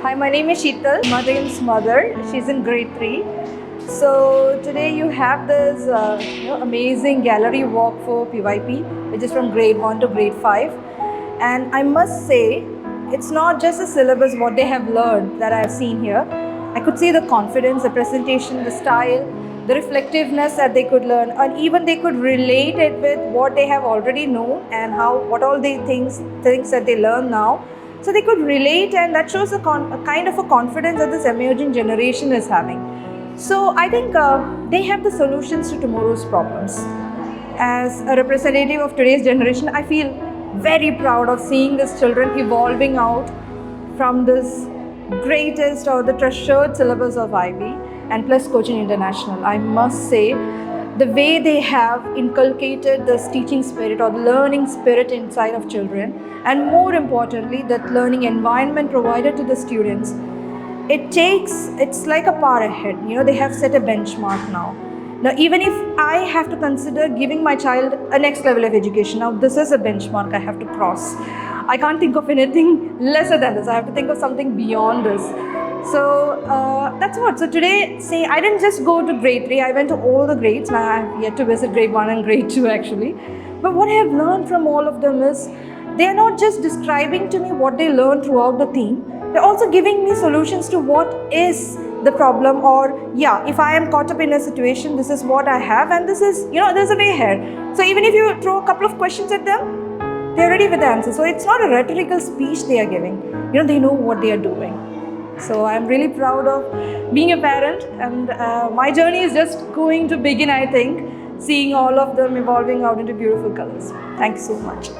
Hi, my name is Sheetal, Madhyan's mother. She's in grade 3. So today you have this amazing gallery walk for PYP, which is from grade 1 to grade 5. And I must say, it's not just the syllabus, what they have learned that I've seen here. I could see the confidence, the presentation, the style, the reflectiveness that they could learn, and even they could relate it with what they have already known and what all the things that they learn now. So they could relate, and that shows a kind of a confidence that this emerging generation is having. So I think they have the solutions to tomorrow's problems. As a representative of today's generation, I feel very proud of seeing these children evolving out from this greatest or the treasured syllabus of IB and plus Cochin International. I must say, the way they have inculcated this teaching spirit or the learning spirit inside of children, and more importantly, that learning environment provided to the students, it's like a par ahead. They have set a benchmark now. Now, even if I have to consider giving my child a next level of education, now this is a benchmark I have to cross. I can't think of anything lesser than this. I have to think of something beyond this. So that's what. So today, say I didn't just go to grade 3. I went to all the grades. Now I have yet to visit grade 1 and grade 2 actually. But what I have learned from all of them is they are not just describing to me what they learned throughout the theme. They're also giving me solutions to what is the problem, or if I am caught up in a situation, this is what I have, and this is, there's a way here. So even if you throw a couple of questions at them, they're ready with the answer. So it's not a rhetorical speech they are giving. They know what they are doing. So I'm really proud of being a parent, and my journey is just going to begin, I think, seeing all of them evolving out into beautiful colors. Thank you so much.